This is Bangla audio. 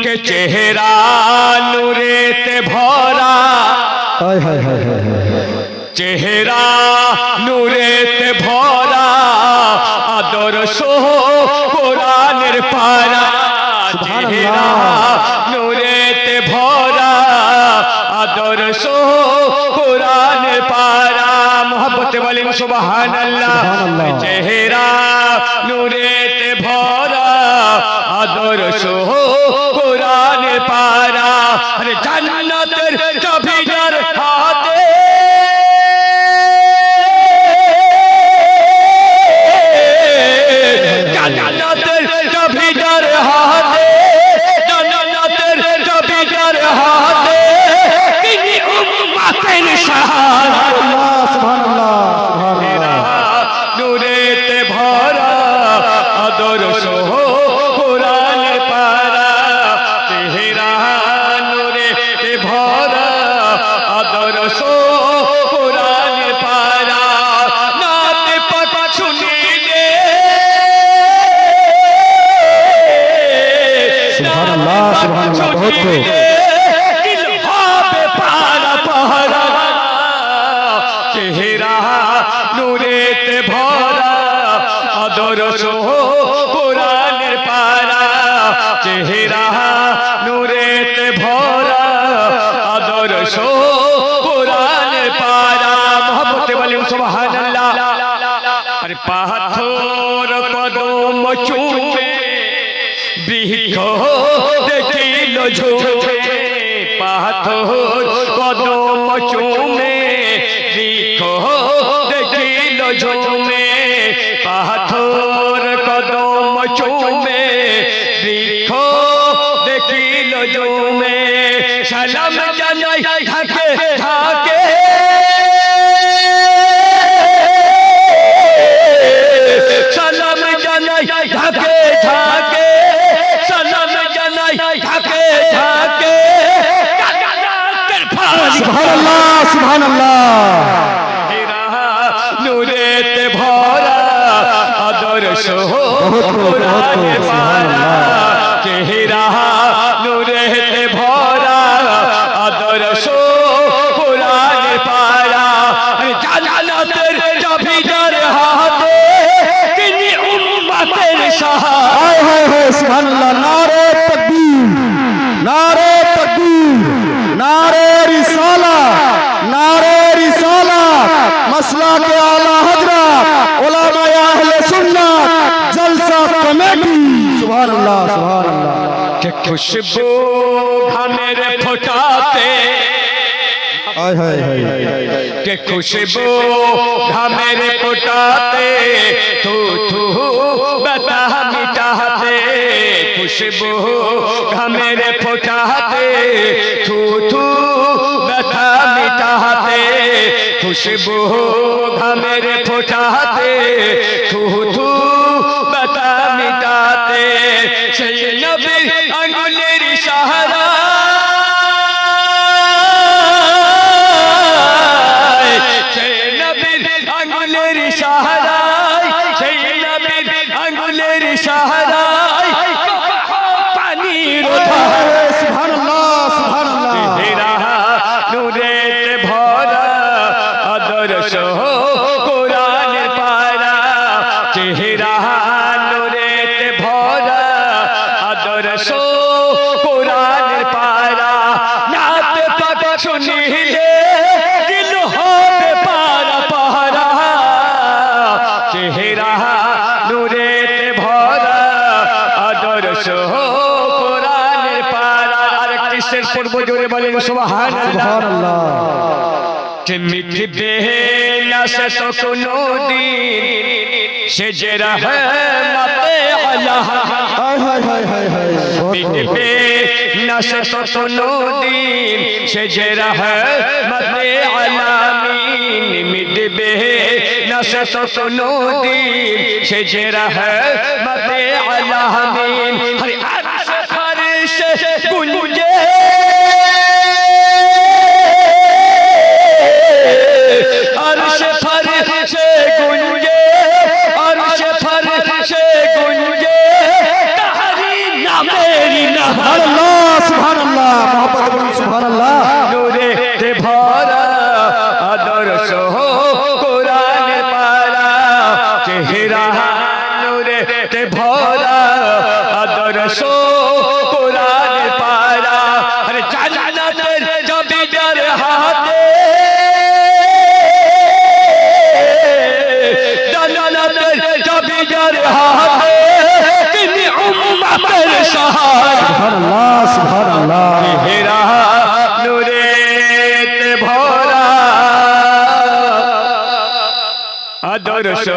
के चेहरा नूरेते भरा चेहरा नूरेते भरा आदर्श কোরআনের পারা चेहरा नूरेते भरा आदर्श কোরআনের পারা मोहब्बत बोलें सुभान अल्लाह चेहरा नूरेते भरा आदर्श কোরআনের পারা अरे জান্নাতের চাবি যার হাতে জান্নাতের চাবি যার হাতে জান্নাতের চাবি যার হাতে তিনি উম্মতের শাহাদা আল্লাহ সুবহানাল্লাহ সুবহানাল্লাহ নূরেতে ভরা আদর্শ কোরআনের পারা চেহারা নূরেতে ভরা আদর্শ কোরআনের পারা নাতে পাক শুনিলে সুবহানাল্লাহ সুবহানাল্লাহ বহুত খুব দিল হবে পারা পারা চেহারা নূরেতে ভরা আদর্শ কোরআনের পারা চেহারা নূরেতে ভরা আদর্শ কোরআনের পারা মোহব্বতে বলেন সুবহানাল্লাহ আরে পাথর কদম চুমে বৃক্ষ দেখিল ঝুমে পাথর কদম চুমে বৃক্ষ দেখিল ঝুমে পাথর কদম চুমে বৃক্ষ দেখিল ঝুমে সালাম জানাই থাকে থাকে সালাম জানাই থাকে থাকে সালাম জানাই থাকে থাকে সুবহানাল্লাহ সুবহানাল্লাহ নূরেতে ভরা আদর্শ কোরআনের পারা চেহারা নূরেতে ভরা আদর্শ কোরআনের পারা জান্নাতের চাবি যার হাতে তিনি উম্মতের শাহাদা হায় হায় হায় সুবহানাল্লাহ নারে তাকবীর নারে তাকবীর नारे रिसाला मसला के आला हजरत उलमा अहले सुन्नत जलसा कमेटी सुभान अल्लाह के खुशबू घामेर फोटाते हाय हाय के खुशबू घामेर फोटाते तू तू बता मिटाते खुशबू घामेर फोटाते तू तू बता मिटाते खुशबू घामेर फोटाते तू तू बता मिटाते সেই নবী আঙ্গুলের ইশারা সেই নবীর আঙ্গুলের ইশারা সেই নবীর আঙ্গুলের ইশারা পানির ধারা সুবহানাল্লাহ সুবহানাল্লাহ চেহারা নূরেতে ভরা আদর্শ কোরআনের পারা চেহারা নূরেতে ভরা আদর্শ কোরআনের পারা নাতে পাক শুনিলে দিল হবে পারা পারা চেহারা নূরেতে ভরা আদর্শ কোরআনের পারা আরেকটি শের পড়ব জোরে বলেন সুবহানাল্লাহ যে মিটবে না সে তো কোনো দিন সে যে রহমতে আল্লাহ হায় হায় হায় হায় হায় মিটবে না সে তো কোনো দিন সে যে রহমতে আলামিন মিটবে না সে তো কোনো দিন সে যে রহমতে আলামিন হরে আরশ ফরশ গুঞ্জে अर्श फर्श गुंजे अर्श फर्श गुंजे तेरी ना मेरी ना সুবহানাল্লাহ সুবহানাল্লাহ মোহাম্মদ বলুন সুবহানাল্লাহ নূরে তে ভরা আদর্শ কোরআন পারা চেহারা নূরে তে ভরা আদর্শ কোরআন পারা আরে জান্নাতের চাবি যার হাতে জান্নাতের চাবি যার হাতে তিনি উম্মতের সহায় সুবহানাল্লাহ সুবহানাল্লাহ হেরা নূরে তে ভরা আদর্শ